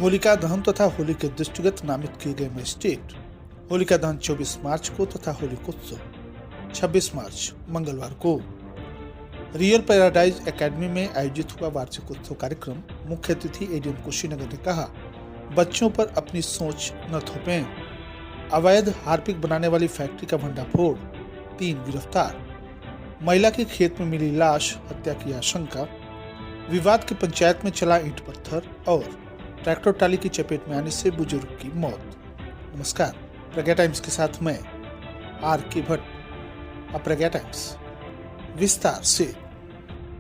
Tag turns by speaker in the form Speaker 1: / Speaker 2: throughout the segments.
Speaker 1: होलिका दहन तथा होली के दृष्टिगत नामित किए गए मजिस्ट्रेट। होलिका दहन 24 मार्च को तथा होलिकोत्सव 26 मार्च मंगलवार को रियल पैराडाइज एकेडमी में आयोजित हुआ वार्षिक उत्सव कार्यक्रम। मुख्य अतिथि एडीएम कुशीनगर ने कहा, बच्चों पर अपनी सोच न थोपें। अवैध हार्पिक बनाने वाली फैक्ट्री का भंडाफोड़, 3 गिरफ्तार। महिला के खेत में मिली लाश, हत्या की आशंका। विवाद की पंचायत में चला ईंट पत्थर और ट्रैक्टर ट्राली की चपेट में आने से बुजुर्ग की मौत। नमस्कार, प्रज्ञा टाइम्स के साथ मैं आर के भट्ट। अब प्रज्ञा टाइम्स विस्तार से।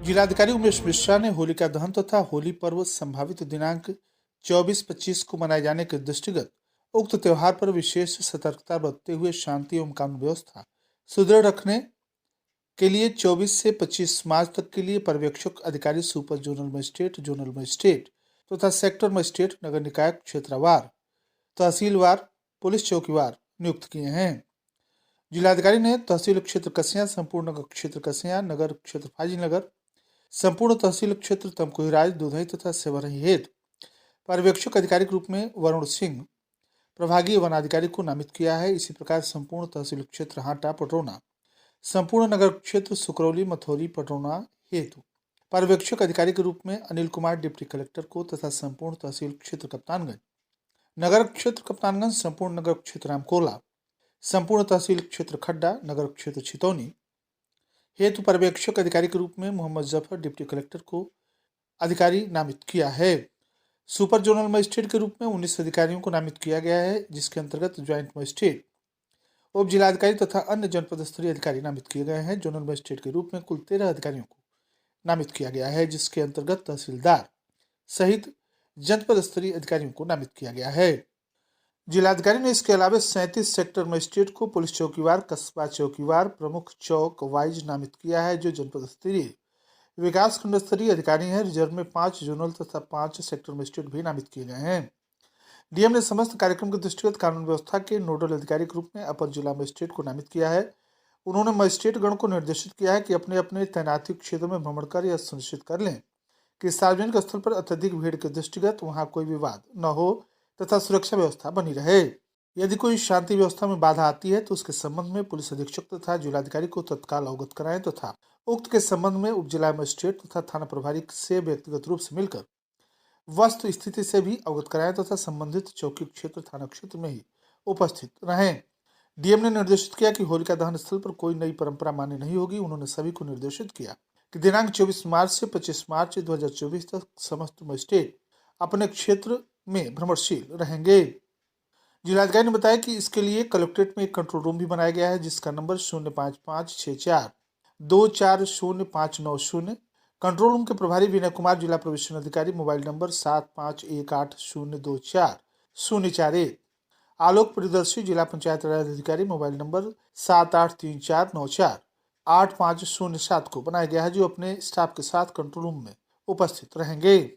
Speaker 1: जिलाधिकारी उमेश मिश्रा ने होलिका दहन तथा होली पर्व संभावित दिनांक 24-25 को मनाए जाने के दृष्टिगत उक्त त्योहार पर विशेष सतर्कता बरतते हुए शांति एवं कानून व्यवस्था सुदृढ़ रखने के लिए 24 से 25 मार्च तक के लिए पर्यवेक्षक अधिकारी, सुपर जोनल मजिस्ट्रेट तथा सेक्टर मजिस्ट्रेट, नगर निकाय क्षेत्रवार, तहसीलवार, पुलिस चौकीवार नियुक्त किए हैं। जिलाधिकारी ने तहसील क्षेत्र कसिया, संपूर्ण नगर क्षेत्र कसिया, नगर क्षेत्र फाजिलनगर, संपूर्ण तहसील क्षेत्र तमकुहीराज, दुधई तथा सेवरही हेतु पर्यवेक्षक अधिकारी के रूप में वरुण सिंह प्रभागीय वन अधिकारी को नामित किया है। इसी प्रकार संपूर्ण तहसील क्षेत्र हाटा, पटरौना, संपूर्ण नगर क्षेत्र सुकरौली, मथौरी, पटरौना हेतु पर्यवेक्षक अधिकारी के रूप में अनिल कुमार डिप्टी कलेक्टर को तथा संपूर्ण तहसील क्षेत्र कप्तानगंज, नगर क्षेत्र कप्तानगंज, संपूर्ण नगर क्षेत्र रामकोला, संपूर्ण तहसील क्षेत्र खड्डा, नगर क्षेत्र छितौनी हेतु पर्यवेक्षक अधिकारी के रूप में मोहम्मद जफर डिप्टी कलेक्टर को अधिकारी नामित किया है। सुपर जोनल मजिस्ट्रेट के रूप में 19 अधिकारियों को नामित किया गया है, जिसके अंतर्गत ज्वाइंट मजिस्ट्रेट, उप जिलाधिकारी तथा अन्य जनपद स्तरीय अधिकारी नामित किए गए हैं। जोनल मजिस्ट्रेट के रूप में कुल 13 अधिकारियों को नामित किया गया है, जिसके अंतर्गत तहसीलदार सहित जनपद स्तरीय अधिकारियों को नामित किया गया है। जिलाधिकारी ने इसके अलावा 37 सेक्टर मजिस्ट्रेट को पुलिस चौकीवार, कस्बा चौकीवार, प्रमुख चौक वाइज नामित किया है, जो जनपद स्तरीय विकास खंड स्तरीय अधिकारी हैं। रिजर्व में 5 जोनल तथा 5 सेक्टर मजिस्ट्रेट भी नामित किए गए हैं। डीएम ने समस्त कार्यक्रम के दृष्टिगत कानून व्यवस्था के नोडल अधिकारी के रूप में अपर जिला मजिस्ट्रेट को नामित किया है। उन्होंने मजिस्ट्रेट गण को निर्देशित किया है कि अपने अपने तैनाती क्षेत्र में भ्रमण कर यह सुनिश्चित कर लें कि सार्वजनिक स्थल पर अत्यधिक भीड़ के दृष्टिगत वहां कोई विवाद न हो तथा सुरक्षा व्यवस्था बनी रहे। यदि कोई शांति व्यवस्था में बाधा आती है तो उसके संबंध में पुलिस अधीक्षक तथा जिलाधिकारी को तत्काल अवगत कराएं तथा उक्त के संबंध में उप जिला मजिस्ट्रेट तथा थाना प्रभारी से व्यक्तिगत रूप से मिलकर वस्तु स्थिति से भी अवगत कराएं तथा संबंधित चौकी क्षेत्र, थाना क्षेत्र में ही उपस्थित रहें। डीएम ने निर्देशित किया कि होलिका दहन स्थल पर कोई नई परंपरा मान्य नहीं होगी। उन्होंने सभी को निर्देशित किया कि दिनांक 24 मार्च से 25 मार्च 2024 तक समस्त मजिस्ट्रेट अपने क्षेत्र में भ्रमणशील रहेंगे। जिलाधिकारी ने बताया कि इसके लिए कलेक्ट्रेट में एक कंट्रोल रूम भी बनाया गया है, जिसका नंबर 05564240590। कंट्रोल रूम के प्रभारी विनय कुमार, जिला प्रोबेशन अधिकारी, मोबाइल नंबर 7518024041। आलोक प्रियदर्शी, जिला पंचायत राज अधिकारी, मोबाइल नंबर 7834948507 को बनाया गया है, जो अपने स्टाफ के साथ कंट्रोल रूम में उपस्थित रहेंगे।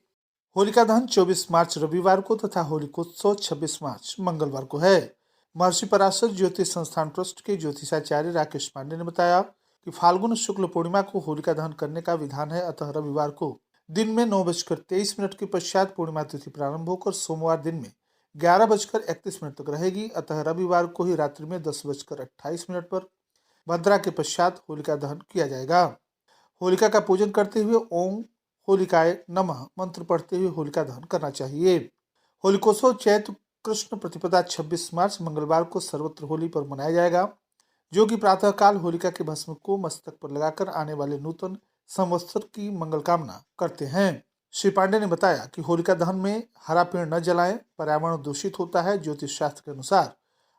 Speaker 1: होलिका दहन 24 मार्च रविवार को तथा होलिकोत्सव 26 मार्च मंगलवार को है। महर्षि पराशर ज्योतिष संस्थान ट्रस्ट के ज्योतिषाचार्य राकेश पांडे ने बताया कि फाल्गुन शुक्ल पूर्णिमा को होलिका दहन करने का विधान है, अतः रविवार को दिन में 9:23 के पश्चात पूर्णिमा तिथि प्रारंभ होकर सोमवार दिन में 11:31 तक रहेगी। अतः रविवार को ही रात्रि में 10:28 पर भद्रा के पश्चात होलिका दहन किया जाएगा। होलिका का पूजन करते हुए ओम होलिकाय नमः मंत्र पढ़ते हुए होलिका दहन करना चाहिए। होलिकोत्सव चैत्र कृष्ण प्रतिपदा 26 मार्च मंगलवार को सर्वत्र होली पर मनाया जाएगा, जो कि प्रातःकाल होलिका के भस्म को मस्तक पर लगाकर आने वाले नूतन संवत्सर की मंगल कामना करते हैं। श्री पांडे ने बताया कि होलिका दहन में हरा पेड़ न जलाएं, पर्यावरण दूषित होता है। ज्योतिष शास्त्र के अनुसार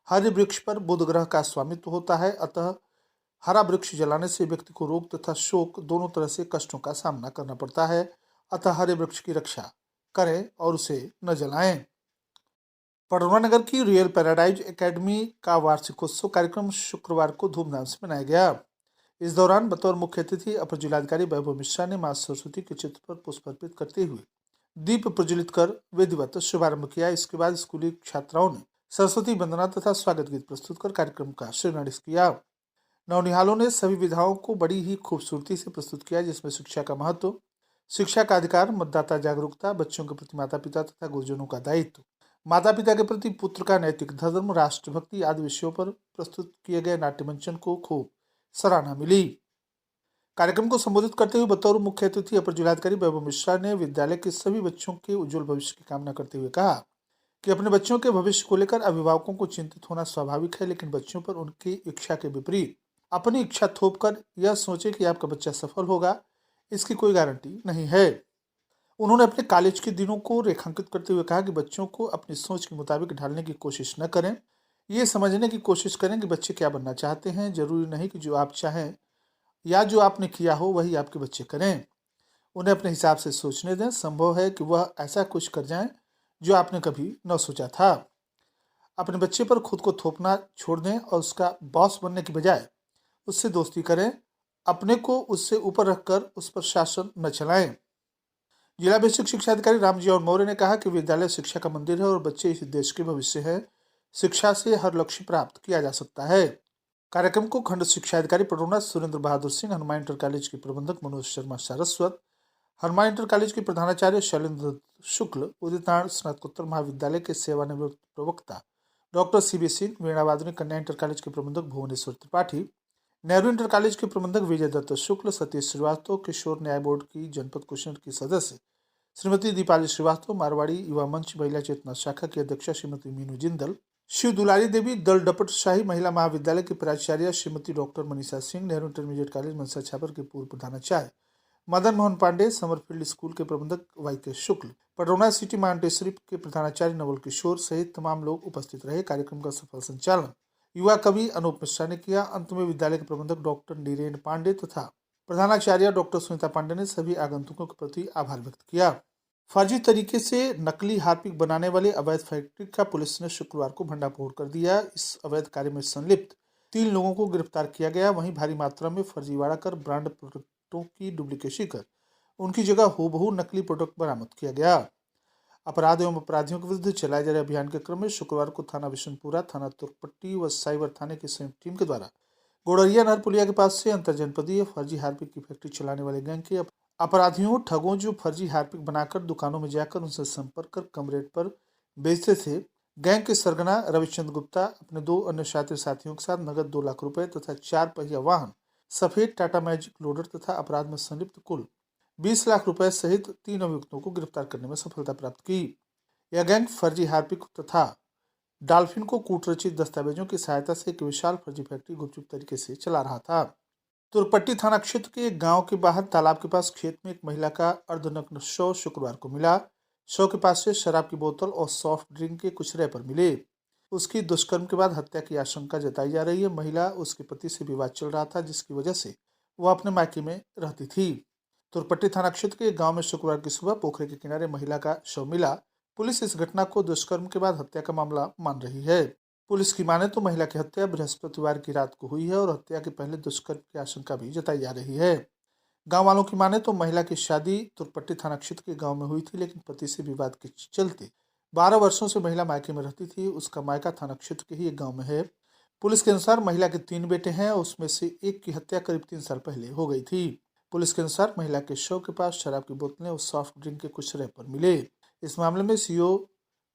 Speaker 1: हरे वृक्ष पर बुध ग्रह का स्वामित्व होता है, अतः हरा वृक्ष जलाने से व्यक्ति को रोग तथा शोक दोनों तरह से कष्टों का सामना करना पड़ता है। अतः हरे वृक्ष की रक्षा करें और उसे न जलाएं। पटरौना नगर की रियल पैराडाइज एकेडमी का वार्षिकोत्सव कार्यक्रम शुक्रवार को धूमधाम से मनाया गया। इस दौरान बतौर मुख्य अतिथि अपर जिलाधिकारी वैभव मिश्रा ने मां सरस्वती के चित्र पर पुष्प अर्पित करते हुए दीप प्रज्वलित कर विधिवत शुभारंभ किया। इसके बाद स्कूली छात्राओं ने सरस्वती वंदना तथा स्वागत गीत प्रस्तुत कर कार्यक्रम का शिलान्यास किया। नौनिहालों ने सभी विधाओं को बड़ी ही खूबसूरती से प्रस्तुत किया, जिसमें शिक्षा का महत्व, शिक्षा का अधिकार, मतदाता जागरूकता, बच्चों के प्रति माता पिता तथा गुरुजनों का दायित्व, माता पिता के प्रति पुत्र का नैतिक धर्म, राष्ट्रभक्ति आदि विषयों पर प्रस्तुत किए गए नाट्य मंचन को खूब सराहना मिली। कार्यक्रम को संबोधित करते हुए बतौर मुख्य अतिथि अपर जिलाधिकारी वैभव मिश्रा ने विद्यालय के सभी बच्चों के उज्जवल भविष्य की कामना करते हुए कहा कि अपने बच्चों के भविष्य को लेकर अभिभावकों को चिंतित होना स्वाभाविक है, लेकिन बच्चों पर उनकी इच्छा के विपरीत अपनी इच्छा थोपकर यह सोचे कि आपका बच्चा सफल होगा, इसकी कोई गारंटी नहीं है। उन्होंने अपने कॉलेज के दिनों को रेखांकित करते हुए कहा कि बच्चों को अपनी सोच के मुताबिक ढालने की कोशिश न करें। ये समझने की कोशिश करें कि बच्चे क्या बनना चाहते हैं। जरूरी नहीं कि जो आप चाहें या जो आपने किया हो वही आपके बच्चे करें। उन्हें अपने हिसाब से सोचने दें। संभव है कि वह ऐसा कुछ कर जाएं जो आपने कभी न सोचा था। अपने बच्चे पर खुद को थोपना छोड़ दें और उसका बॉस बनने की बजाय उससे दोस्ती करें। अपने को उससे ऊपर रखकर उस पर शासन न चलाएं। जिला बेसिक शिक्षा अधिकारी रामजी और मौर्य ने कहा कि विद्यालय शिक्षा का मंदिर है और बच्चे इस देश के भविष्य है। शिक्षा से हर लक्ष्य प्राप्त किया जा सकता है। कार्यक्रम को खंड शिक्षा अधिकारी पटौना सुरेंद्र बहादुर सिंह, हनुमान इंटर कॉलेज के प्रबंधक मनोज शर्मा सारस्वत, हनुमान इंटर कॉलेज के प्रधानाचार्य शैलेंद्र शुक्ल, उदित नारायण स्नातकोत्तर महाविद्यालय के सेवानिवृत्त प्रवक्ता डॉक्टर सीबी सिंह, वीणावादनी कन्या इंटर कॉलेज के प्रबंधक भुवनेश्वर त्रिपाठी, नेहरू इंटर कॉलेज के प्रबंधक विजय दत्त शुक्ल, सतीश श्रीवास्तव, किशोर न्याय बोर्ड की जनपद कुशीनगर की सदस्य श्रीमती दीपाली श्रीवास्तव, मारवाड़ी युवा मंच महिला चेतना शाखा की अध्यक्षा श्रीमती मीनू जिंदल, शिव दुलारी देवी, दल डपट शाही महिला महाविद्यालय की प्राचार्य Shrimati doctor Manisha Singh, Nehru intermediate college Mansa Chhapar के पूर्व प्रधानाचार्य मदन मोहन पांडे, समरफील्ड स्कूल के प्रबंधक वाई के शुक्ल, पटौना सिटी मांटेसरी के प्रधानाचार्य नवल किशोर सहित तमाम लोग उपस्थित रहे। कार्यक्रम का सफल संचालन युवा कवि अनूप मिश्रा ने किया। अंत में विद्यालय के प्रबंधक डॉक्टर नीरेन पांडे तथा प्रधानाचार्य डॉक्टर सुनीता पांडे ने सभी आगंतुकों के प्रति आभार व्यक्त किया। फर्जी तरीके से नकली हार्पिक बनाने वाले अवैध फैक्ट्री का पुलिस ने शुक्रवार को भंडाफोड़ कर दिया। इस अवैध कार्य में संलिप्त 3 लोगों को गिरफ्तार किया गया। वहीं भारी मात्रा में फर्जीवाड़ा कर ब्रांड प्रोडक्टों की डुप्लीकेसी कर उनकी जगह हूबहू नकली प्रोडक्ट बरामद किया गया। अपराध एवं अपराधियों के विरुद्ध चलाए जा रहे अभियान के क्रम में शुक्रवार को थाना बिशनपुरा, थाना तुर्कपट्टी व साइबर थाने की संयुक्त टीम के द्वारा गोड़रिया नहर पुलिया के पास से अंतरजनपदीय फर्जी हार्पिक की फैक्ट्री चलाने वाले गैंग के अपराधियों ठगों जो फर्जी हार्पिक बनाकर दुकानों में जाकर उनसे संपर्क कर कम रेट पर बेचते थे। गैंग के सरगना रविचंद्र गुप्ता अपने 2 अन्य शातिर साथियों के साथ नगद 2 लाख रुपए तथा 4 पहिया वाहन, सफेद टाटा मैजिक लोडर तथा अपराध में संलिप्त कुल 20 लाख रुपए सहित 3 अभियुक्तों को गिरफ्तार करने में सफलता प्राप्त की। यह गैंग फर्जी हार्पिक तथा डॉल्फिन को कूटरचित दस्तावेजों की सहायता से एक विशाल फर्जी फैक्ट्री गुपचुप तरीके से चला रहा था। तुर्कपट्टी थाना क्षेत्र के एक गांव के बाहर तालाब के पास खेत में एक महिला का अर्धनग्न शव शुक्रवार को मिला। शव के पास से शराब की बोतल और सॉफ्ट ड्रिंक के कुछ रैपर मिले। उसकी दुष्कर्म के बाद हत्या की आशंका जताई जा रही है। महिला उसके पति से विवाद चल रहा था, जिसकी वजह से वह अपने मायके में रहती थी। तुर्कपट्टी थाना क्षेत्र के एक गांव में शुक्रवार की सुबह पोखरे के किनारे महिला का शव मिला। पुलिस इस घटना को दुष्कर्म के बाद हत्या का मामला मान रही है। पुलिस की माने तो महिला की हत्या बृहस्पतिवार की रात को हुई है और हत्या के पहले दुष्कर्म की आशंका भी जताई जा रही है। गांव वालों की माने तो महिला की शादी तुर्कपट्टी थाना क्षेत्र के गांव में हुई थी, लेकिन पति से विवाद के चलते 12 वर्षों से महिला मायके में रहती थी। उसका मायका थाना क्षेत्र के ही एक गाँव में है। पुलिस के अनुसार महिला के 3 बेटे हैं, उसमें से एक की हत्या करीब 3 साल पहले हो गई थी। पुलिस के अनुसार महिला के शव के पास शराब की बोतलें और सॉफ्ट ड्रिंक के कुछ रैपर मिले। इस मामले में सीओ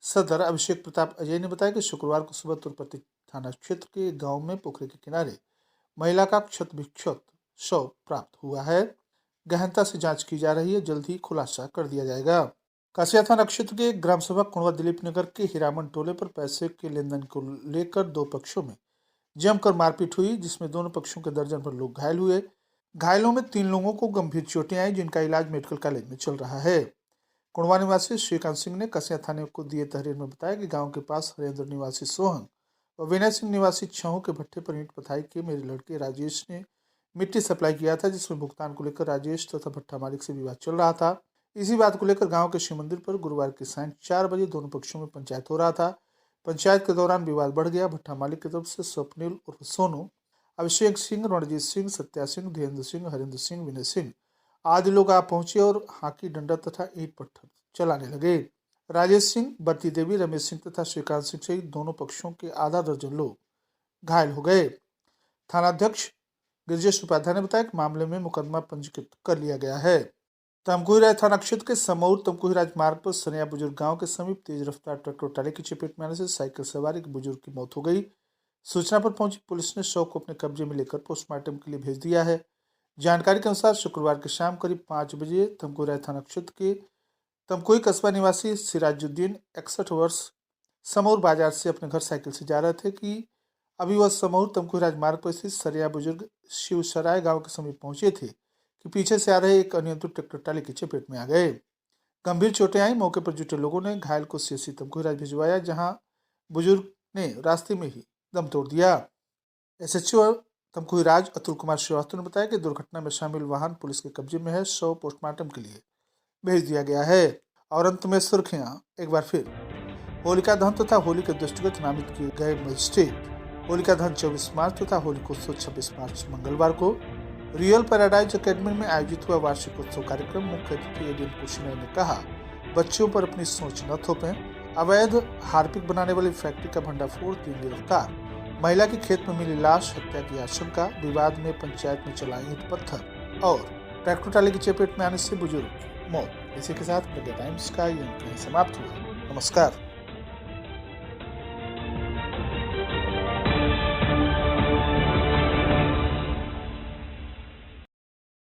Speaker 1: सदर अभिषेक प्रताप अजय ने बताया कि शुक्रवार को सुबह तुर्कपट्टी थाना क्षेत्र के गांव में पोखरे के किनारे महिला का क्षत विक्षत शव प्राप्त हुआ है। गहनता से जांच की जा रही है, जल्द ही खुलासा कर दिया जाएगा। कासिया थाना क्षेत्र के ग्राम सभा कुंडवा दिलीप नगर के हीरामन टोले पर पैसे के लेन देन को लेकर 2 पक्षों में जमकर मारपीट हुई, जिसमें दोनों पक्षों के दर्जन भर लोग घायल हुए। घायलों में 3 लोगों को गंभीर चोटें आई, जिनका इलाज मेडिकल कॉलेज में चल रहा है। कुंडवा निवासी श्रीकांत सिंह ने कसिया थाने को दिए तहरीर में बताया कि गांव के पास हरिंद्र निवासी सोहन और विनय सिंह निवासी छहों के भट्टे पर ईंट पथाई के मेरे लड़के राजेश ने मिट्टी सप्लाई किया था, जिसमें भुगतान को लेकर राजेश तथा भट्टा मालिक से विवाद चल रहा था। इसी बात को लेकर गांव के शिव मंदिर पर गुरुवार की सायं 4 बजे दोनों पक्षों में पंचायत हो रहा था। पंचायत के दौरान विवाद बढ़ गया। भट्टा मालिक की तरफ से स्वप्निल उर्फ सोनू, अभिषेक सिंह, रणजीत सिंह, सत्या सिंह, धीरेन्द्र सिंह, हरिंद्र सिंह, विनय सिंह आदि लोग आ पहुंचे और हाकी डंडा तथा ईंट पत्थर चलाने लगे। राजेश सिंह, बत्ती देवी, रमेश सिंह तथा श्रीकांत सिंह सहित दोनों पक्षों के आधा दर्जन लोग घायल हो गए। थानाध्यक्ष गिरिजेश उपाध्याय ने बताया कि मामले में मुकदमा पंजीकृत कर लिया गया है। तमकुही राज थाना क्षेत्र के समौर तमकुही राजमार्ग पर सनिया बुजुर्ग गांव के समीप तेज रफ्तार ट्रैक्टर ट्राली की चपेट में आने से साइकिल सवार एक बुजुर्ग की मौत हो गई। सूचना पर पहुंची पुलिस ने शव को अपने कब्जे में लेकर पोस्टमार्टम के लिए भेज दिया है। जानकारी के अनुसार शुक्रवार की शाम करीब 5 बजे तमकुही राज थाना क्षेत्र के तमकुही कस्बा निवासी सिराजुद्दीन 61 वर्ष समौर बाजार से अपने घर साइकिल से जा रहे थे कि अभी वह समौर तमकुही राजमार्ग पर स्थित सरिया बुजुर्ग शिवसराय गांव के समीप पहुंचे थे कि पीछे से आ रहे एक अनियंत्रित ट्रैक्टर ट्राली की चपेट में आ गए। गंभीर चोटें आई। मौके पर जुटे लोगों ने घायल को सीएससी तमकुही राज भिजवाया, जहां बुजुर्ग ने रास्ते में ही दम तोड़ दिया। एसएचओ तमकुही राज अतुल कुमार श्रीवास्तव ने बताया कि दुर्घटना में शामिल वाहन पुलिस के कब्जे में है। शव पोस्टमार्टम के लिए भेज दिया गया है। और अंत में सुर्खियां एक बार फिर। होलिका दहन तथा होली के दृष्टिगत नामित किए गए मजिस्ट्रेट। होलिका दहन 24 मार्च तथा होलिकोत्सव 26 मार्च मंगलवार को रियल पैराडाइज एकेडमी में आयोजित हुआ वार्षिक उत्सव कार्यक्रम। मुख्य अतिथि एडीएम कुशीनगर ने कहा, बच्चों पर अपनी सोच न थोपें। अवैध हार्पिक बनाने वाली फैक्ट्री का भंडाफोड़, 3 गिरफ्तार। महिला की खेत में मिली लाश, हत्या की आशंका। विवाद में पंचायत में चला ईंट पत्थर और ट्रैक्टर ट्राली की चपेट में आने से बुजुर्ग की मौत। इसी के साथ प्रज्ञा टाइम्स का ये अंक समाप्त हुआ। नमस्कार।